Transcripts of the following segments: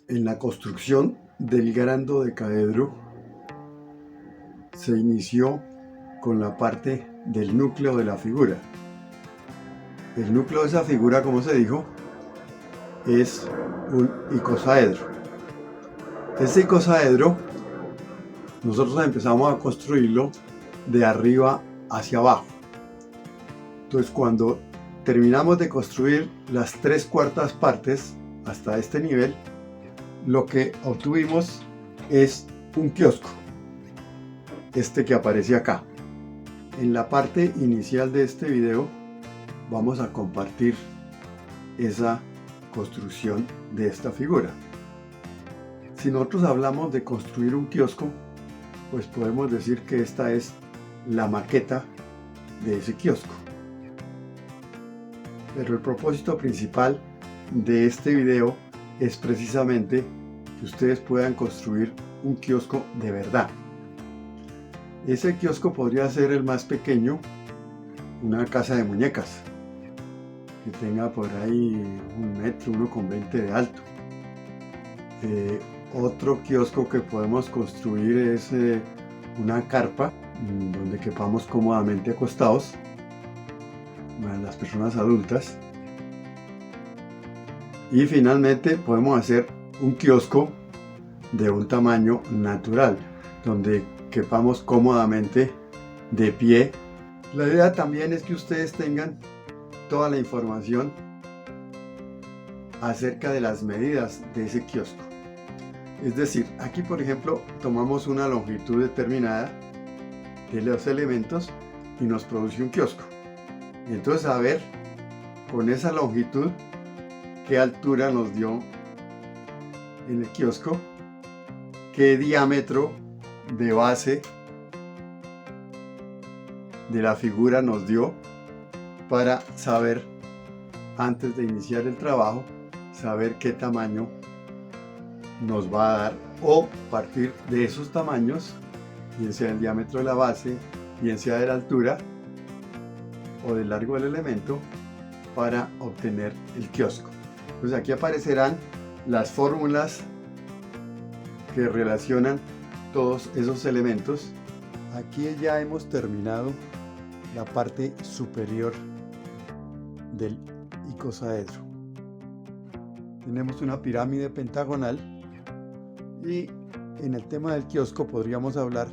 En la construcción del gran dodecaedro se inició con la parte del núcleo de la figura. El núcleo de esa figura, como se dijo, es un icosaedro. Ese icosaedro nosotros empezamos a construirlo de arriba hacia abajo. Entonces, cuando terminamos de construir las 3/4 partes hasta este nivel, lo que obtuvimos es un kiosco, este que aparece acá. En la parte inicial de este video vamos a compartir esa construcción de esta figura. Si nosotros hablamos de construir un kiosco, pues podemos decir que esta es la maqueta de ese kiosco. Pero el propósito principal de este video es precisamente que ustedes puedan construir un kiosco de verdad. Ese kiosco podría ser el más pequeño, una casa de muñecas, que tenga por ahí 1,20 m de alto. Otro kiosco que podemos construir es una carpa donde quepamos cómodamente acostados, las personas adultas. Y finalmente podemos hacer un kiosco de un tamaño natural, donde quepamos cómodamente de pie. La idea también es que ustedes tengan toda la información acerca de las medidas de ese kiosco. Es decir, aquí por ejemplo tomamos una longitud determinada de los elementos y nos produce un kiosco. Y entonces a ver con esa longitud qué altura nos dio en el kiosco, qué diámetro de base de la figura nos dio, para saber, antes de iniciar el trabajo, saber qué tamaño nos va a dar, o partir de esos tamaños, bien sea el diámetro de la base, bien sea de la altura o del largo del elemento, para obtener el kiosco. Entonces aquí aparecerán las fórmulas que relacionan todos esos elementos. Aquí ya hemos terminado la parte superior del icosaedro. Tenemos una pirámide pentagonal y en el tema del kiosco podríamos hablar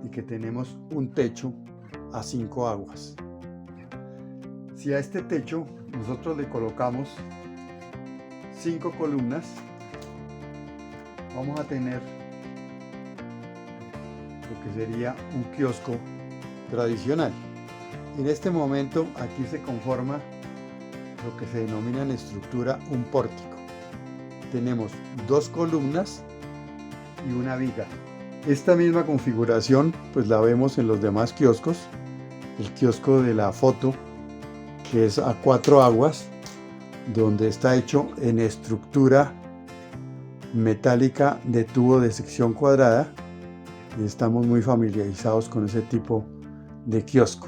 de que tenemos un techo a 5 aguas. Si a este techo nosotros le colocamos 5 columnas, vamos a tener lo que sería un kiosco tradicional. En este momento aquí se conforma lo que se denomina en estructura un pórtico. Tenemos 2 columnas y una viga. Esta misma configuración pues la vemos en los demás kioscos. El kiosco de la foto, que es a 4 aguas, donde está hecho en estructura metálica de tubo de sección cuadrada, y estamos muy familiarizados con ese tipo de kiosco.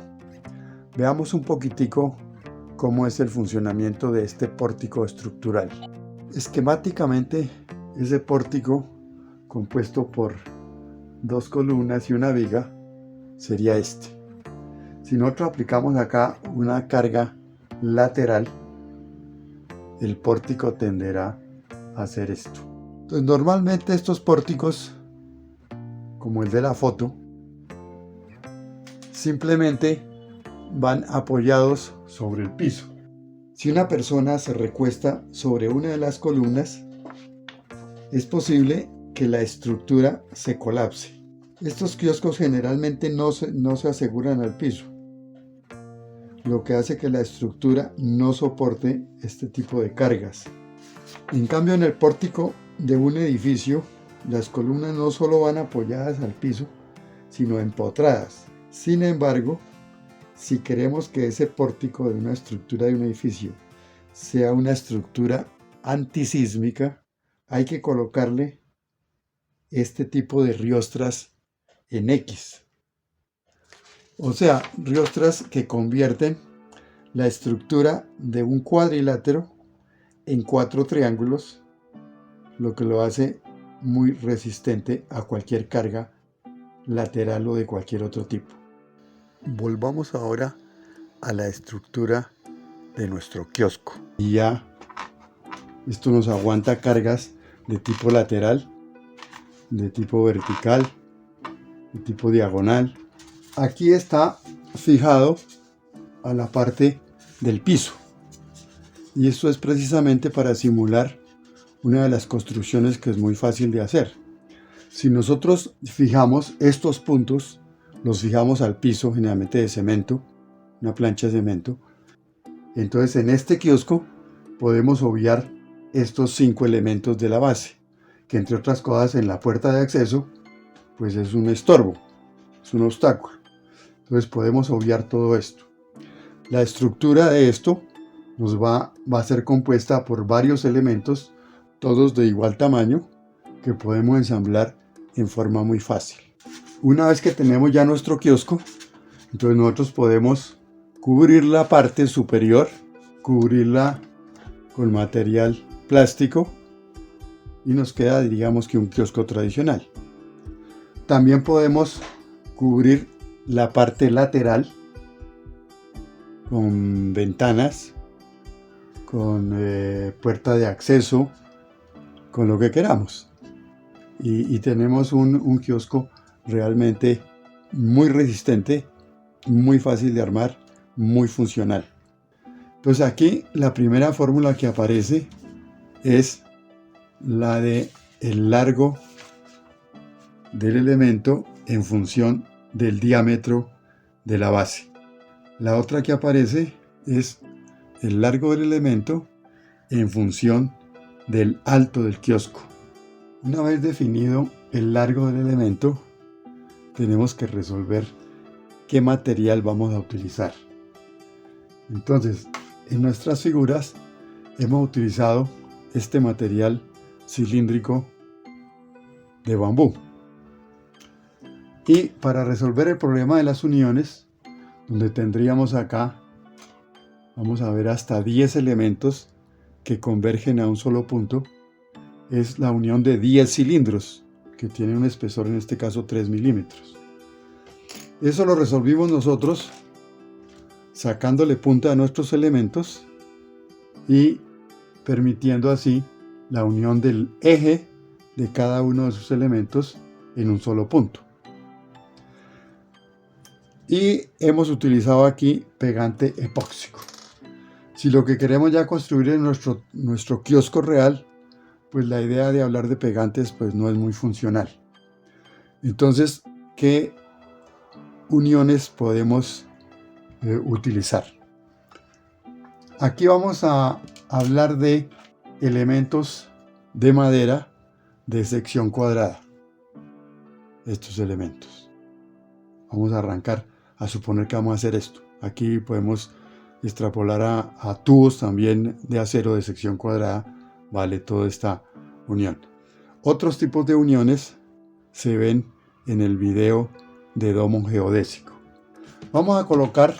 Veamos un poquitico cómo es el funcionamiento de este pórtico estructural. Esquemáticamente, ese pórtico, compuesto por 2 columnas y una viga, sería este. Si nosotros aplicamos acá una carga lateral, el pórtico tenderá a hacer esto. Entonces, normalmente estos pórticos, como el de la foto, simplemente van apoyados sobre el piso. Si una persona se recuesta sobre una de las columnas, es posible que la estructura se colapse. Estos kioscos generalmente no se aseguran al piso, lo que hace que la estructura no soporte este tipo de cargas. En cambio, en el pórtico de un edificio, las columnas no solo van apoyadas al piso, sino empotradas. Sin embargo, si queremos que ese pórtico de una estructura de un edificio sea una estructura antisísmica, hay que colocarle este tipo de riostras en X. O sea, riostras que convierten la estructura de un cuadrilátero en 4 triángulos, lo que lo hace muy resistente a cualquier carga lateral o de cualquier otro tipo. Volvamos ahora a la estructura de nuestro kiosco. Y ya esto nos aguanta cargas de tipo lateral, de tipo vertical, de tipo diagonal. Aquí está fijado a la parte del piso. Y esto es precisamente para simular una de las construcciones que es muy fácil de hacer. Si nosotros fijamos estos puntos, los fijamos al piso, generalmente de cemento, una plancha de cemento, entonces en este kiosco podemos obviar estos 5 elementos de la base, que entre otras cosas en la puerta de acceso, pues es un estorbo, es un obstáculo. Entonces podemos obviar todo esto. La estructura de esto va a ser compuesta por varios elementos, todos de igual tamaño, que podemos ensamblar en forma muy fácil. Una vez que tenemos ya nuestro kiosco, entonces nosotros podemos cubrir la parte superior, cubrirla con material plástico y nos queda, digamos, que un kiosco tradicional. También podemos cubrir la parte lateral con ventanas, con puerta de acceso, con lo que queramos. Y tenemos un kiosco realmente muy resistente, muy fácil de armar, muy funcional. Pues aquí la primera fórmula que aparece es la de el largo del elemento en función del diámetro de la base. La otra que aparece es el largo del elemento en función del alto del kiosco. Una vez definido el largo del elemento, tenemos que resolver qué material vamos a utilizar. Entonces, en nuestras figuras hemos utilizado este material cilíndrico de bambú. Y para resolver el problema de las uniones, donde tendríamos acá, vamos a ver hasta 10 elementos que convergen a un solo punto, es la unión de 10 cilindros, que tienen un espesor, en este caso 3 milímetros. Eso lo resolvimos nosotros sacándole punta a nuestros elementos y permitiendo así la unión del eje de cada uno de sus elementos en un solo punto. Y hemos utilizado aquí pegante epóxico. Si lo que queremos ya construir es nuestro kiosco real, pues la idea de hablar de pegantes pues no es muy funcional. Entonces, ¿qué uniones podemos utilizar? Aquí vamos a hablar de elementos de madera de sección cuadrada. Estos elementos. Vamos a arrancar a suponer que vamos a hacer esto. Aquí podemos extrapolar a tubos también de acero de sección cuadrada, vale toda esta unión. Otros tipos de uniones se ven en el video de domo geodésico. Vamos a colocar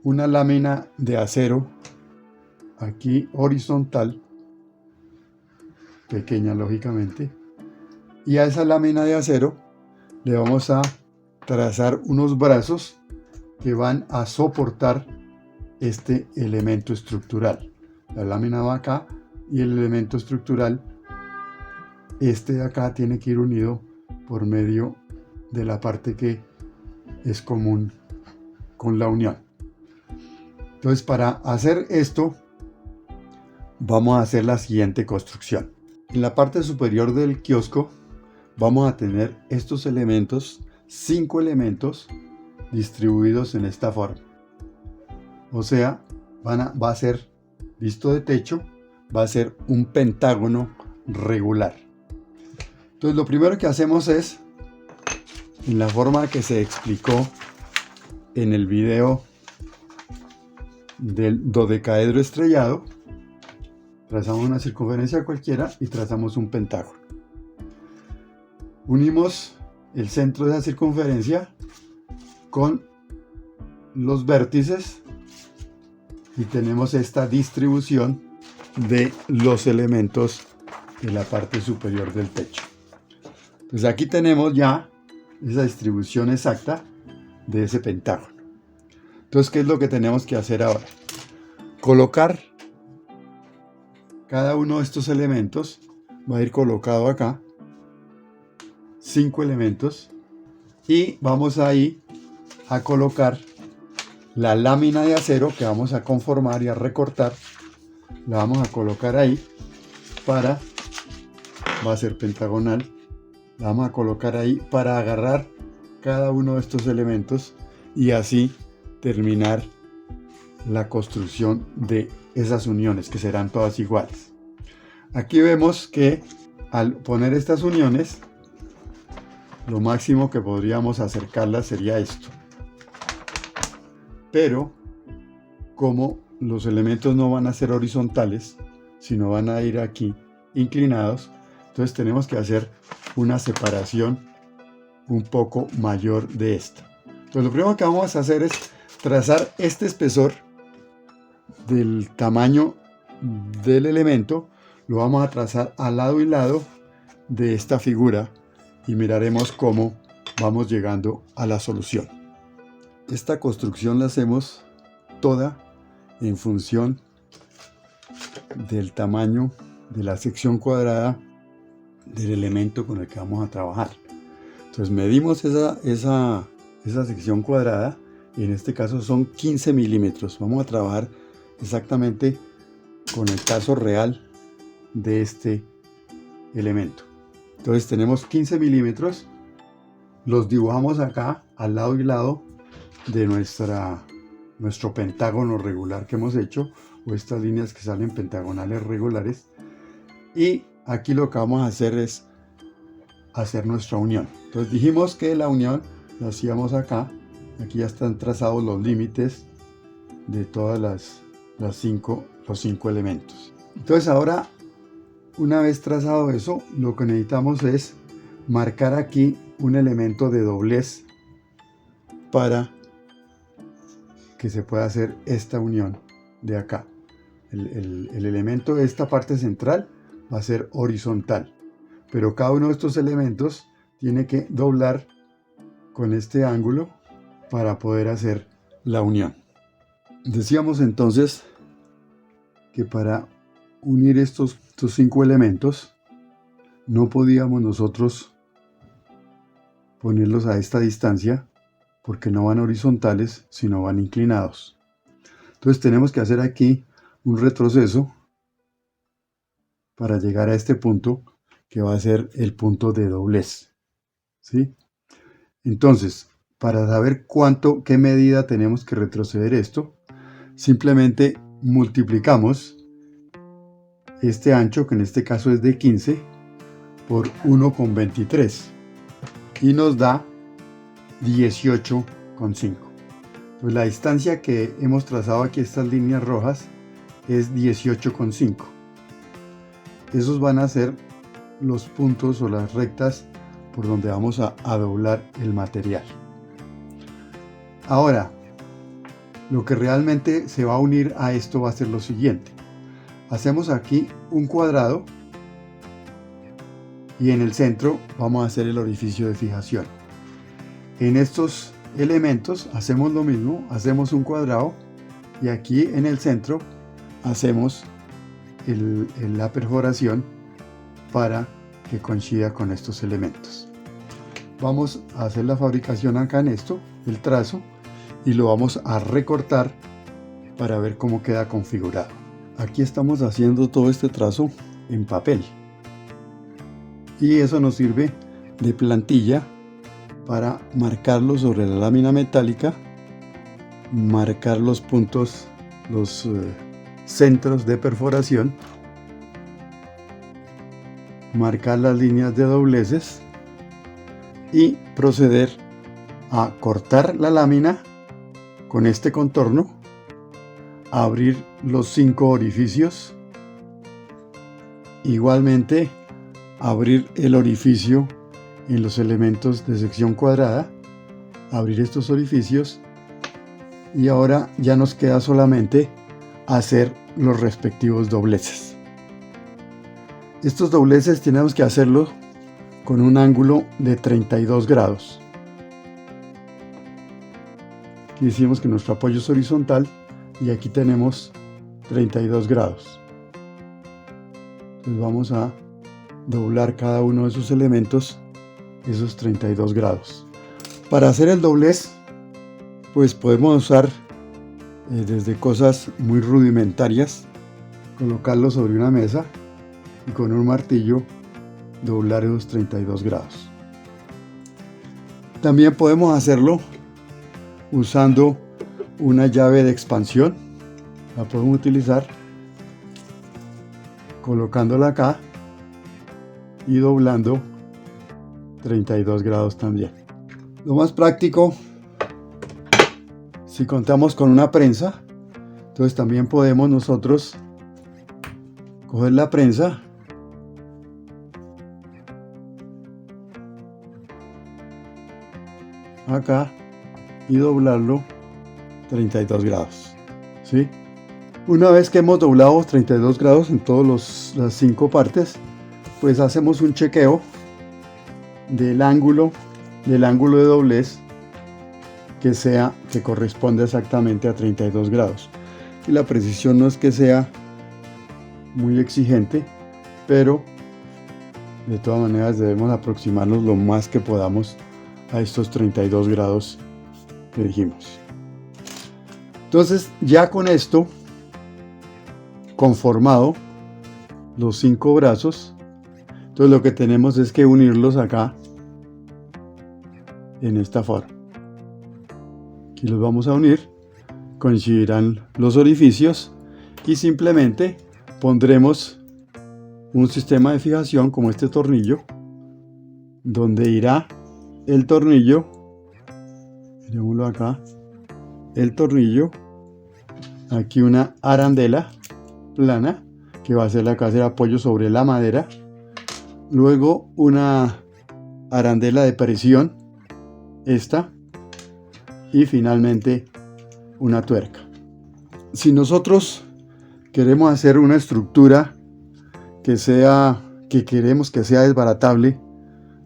una lámina de acero aquí horizontal, pequeña lógicamente, y a esa lámina de acero le vamos a trazar unos brazos que van a soportar este elemento estructural. La lámina va acá y el elemento estructural, este de acá, tiene que ir unido por medio de la parte que es común con la unión. Entonces, para hacer esto vamos a hacer la siguiente construcción. En la parte superior del kiosco vamos a tener estos elementos, 5 elementos distribuidos en esta forma. O sea, va a ser, visto de techo, va a ser un pentágono regular. Entonces lo primero que hacemos es, en la forma que se explicó en el video del dodecaedro estrellado, trazamos una circunferencia cualquiera y trazamos un pentágono. Unimos el centro de esa circunferencia con los vértices y tenemos esta distribución de los elementos de la parte superior del techo. Pues aquí tenemos ya esa distribución exacta de ese pentágono. Entonces, ¿qué es lo que tenemos que hacer ahora? Colocar cada uno de estos elementos. Va a ir colocado acá 5 elementos y vamos ahí a colocar la lámina de acero que vamos a conformar y a recortar. La vamos a colocar ahí va a ser pentagonal. La vamos a colocar ahí para agarrar cada uno de estos elementos y así terminar la construcción de esas uniones que serán todas iguales. Aquí vemos que al poner estas uniones, lo máximo que podríamos acercarlas sería esto. Pero como los elementos no van a ser horizontales, sino van a ir aquí inclinados, entonces tenemos que hacer una separación un poco mayor de esta. Entonces lo primero que vamos a hacer es trazar este espesor del tamaño del elemento. Lo vamos a trazar al lado y lado de esta figura y miraremos cómo vamos llegando a la solución. Esta construcción la hacemos toda en función del tamaño de la sección cuadrada del elemento con el que vamos a trabajar. Entonces medimos esa sección cuadrada y en este caso son 15 milímetros. Vamos a trabajar exactamente con el caso real de este elemento. Entonces tenemos 15 milímetros, los dibujamos acá al lado y lado de nuestro pentágono regular que hemos hecho, o estas líneas que salen pentagonales regulares, y aquí lo que vamos a hacer es hacer nuestra unión. Entonces dijimos que la unión la hacíamos acá. Aquí ya están trazados los límites de todas los cinco elementos. Entonces ahora, una vez trazado eso, lo que necesitamos es marcar aquí un elemento de doblez para que se pueda hacer esta unión de acá. El elemento de esta parte central va a ser horizontal, pero cada uno de estos elementos tiene que doblar con este ángulo para poder hacer la unión. Decíamos entonces que para unir estos 5 elementos no podíamos nosotros ponerlos a esta distancia porque no van horizontales sino van inclinados. Entonces tenemos que hacer aquí un retroceso para llegar a este punto que va a ser el punto de doblez, ¿sí? Entonces, para saber qué medida tenemos que retroceder esto, simplemente multiplicamos este ancho, que en este caso es de 15, por 1,23 y nos da 18,5. Pues la distancia que hemos trazado aquí, estas líneas rojas, es 18,5. Esos van a ser los puntos o las rectas por donde vamos a doblar el material. Ahora, lo que realmente se va a unir a esto va a ser lo siguiente. Hacemos aquí un cuadrado y en el centro vamos a hacer el orificio de fijación. En estos elementos hacemos lo mismo, hacemos un cuadrado y aquí en el centro hacemos la perforación para que coincida con estos elementos. Vamos a hacer la fabricación acá en esto, el trazo, y lo vamos a recortar para ver cómo queda configurado. Aquí estamos haciendo todo este trazo en papel y eso nos sirve de plantilla para marcarlo sobre la lámina metálica, marcar los puntos, los centros de perforación, marcar las líneas de dobleces y proceder a cortar la lámina con este contorno, abrir los 5 orificios, igualmente abrir el orificio en los elementos de sección cuadrada, abrir estos orificios y ahora ya nos queda solamente hacer los respectivos dobleces. Estos dobleces tenemos que hacerlo con un ángulo de 32 grados. Aquí decimos que nuestro apoyo es horizontal y aquí tenemos 32 grados. Entonces vamos a doblar cada uno de esos elementos esos 32 grados. Para hacer el doblez, pues podemos usar desde cosas muy rudimentarias, colocarlo sobre una mesa y con un martillo doblar esos 32 grados. También podemos hacerlo usando una llave de expansión. La podemos utilizar colocándola acá y doblando 32 grados también. Lo más práctico, si contamos con una prensa, entonces también podemos nosotros coger la prensa acá y doblarlo 32 grados, ¿sí? Una vez que hemos doblado 32 grados en todas las 5 partes, pues hacemos un chequeo del ángulo de doblez que corresponde exactamente a 32 grados. Y la precisión no es que sea muy exigente, pero de todas maneras debemos aproximarnos lo más que podamos a estos 32 grados que dijimos. Entonces, ya con esto conformado, los 5 brazos, entonces lo que tenemos es que unirlos acá en esta forma. Aquí los vamos a unir, coincidirán los orificios y simplemente pondremos un sistema de fijación como este tornillo, donde irá el tornillo, miremoslo acá, el tornillo, aquí una arandela plana que va a hacer apoyo sobre la madera, luego una arandela de presión, esta, y finalmente una tuerca. Si nosotros queremos hacer una estructura que queremos que sea desbaratable,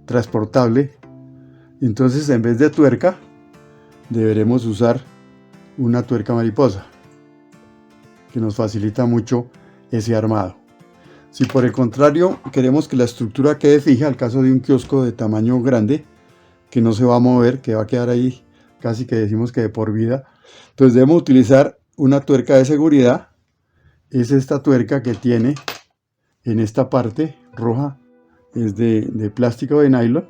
transportable, entonces en vez de tuerca deberemos usar una tuerca mariposa, que nos facilita mucho ese armado. Si por el contrario queremos que la estructura quede fija, al caso de un kiosco de tamaño grande, que no se va a mover, que va a quedar ahí casi que decimos que de por vida, entonces debemos utilizar una tuerca de seguridad. Es esta tuerca que tiene en esta parte roja, es de plástico de nylon,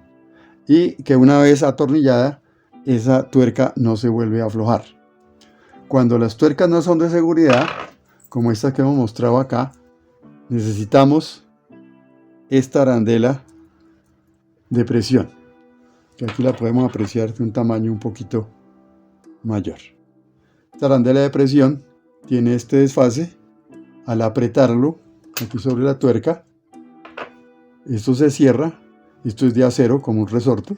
y que una vez atornillada, esa tuerca no se vuelve a aflojar. Cuando las tuercas no son de seguridad, como esta que hemos mostrado acá, necesitamos esta arandela de presión, que aquí la podemos apreciar de un tamaño un poquito mayor. Esta arandela de presión tiene este desfase. Al apretarlo aquí sobre la tuerca, esto se cierra. Esto es de acero como un resorte.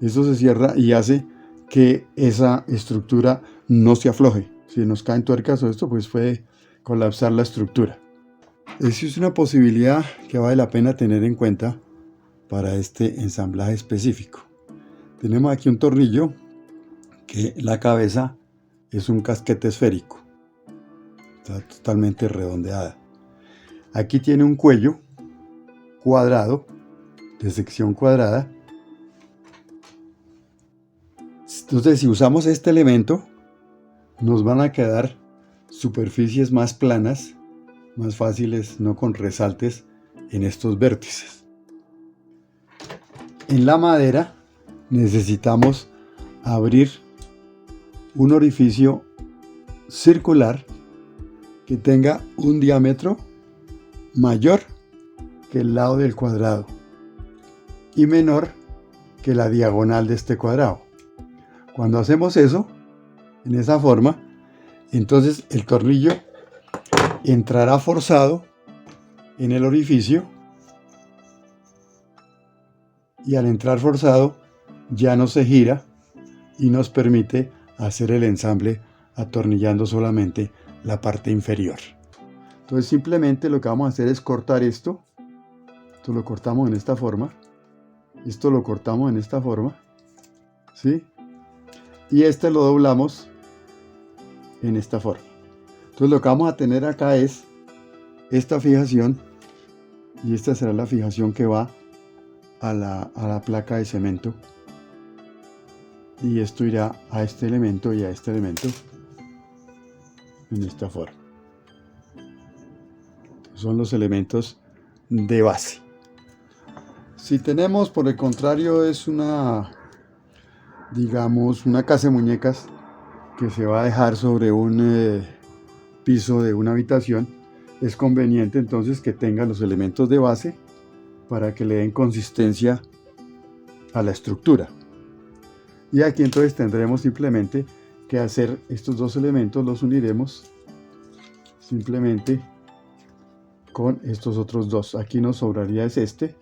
Esto se cierra y hace que esa estructura no se afloje. Si nos caen tuercas o esto, pues puede colapsar la estructura. Esa es una posibilidad que vale la pena tener en cuenta para este ensamblaje específico. Tenemos aquí un tornillo que la cabeza es un casquete esférico. Está totalmente redondeada. Aquí tiene un cuello cuadrado, de sección cuadrada. Entonces, si usamos este elemento, nos van a quedar superficies más planas, más fáciles, no con resaltes en estos vértices. En la madera necesitamos abrir un orificio circular que tenga un diámetro mayor que el lado del cuadrado y menor que la diagonal de este cuadrado. Cuando hacemos eso, en esa forma, entonces el tornillo entrará forzado en el orificio y al entrar forzado ya no se gira y nos permite hacer el ensamble atornillando solamente la parte inferior. Entonces simplemente lo que vamos a hacer es cortar esto. Esto lo cortamos en esta forma. Esto lo cortamos en esta forma. ¿Sí? Y este lo doblamos en esta forma. Entonces lo que vamos a tener acá es esta fijación. Y esta será la fijación que va a la placa de cemento. Y esto irá a este elemento y a este elemento en esta forma. Son los elementos de base. Si tenemos, por el contrario, es digamos, una casa de muñecas que se va a dejar sobre un piso de una habitación, es conveniente entonces que tenga los elementos de base para que le den consistencia a la estructura. Y aquí entonces tendremos simplemente que hacer estos dos elementos, los uniremos simplemente con estos otros dos. Aquí nos sobraría es este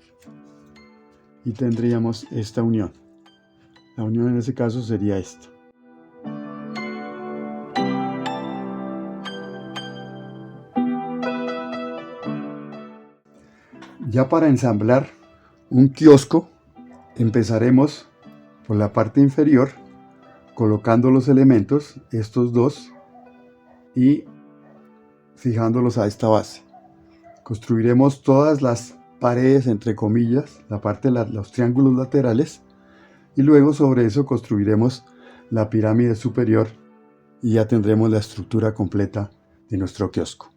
y tendríamos esta unión. La unión en ese caso sería esta. Ya para ensamblar un kiosco empezaremos por la parte inferior colocando los elementos, estos dos, y fijándolos a esta base. Construiremos todas las paredes, entre comillas, la parte de los triángulos laterales, y luego sobre eso construiremos la pirámide superior y ya tendremos la estructura completa de nuestro kiosco.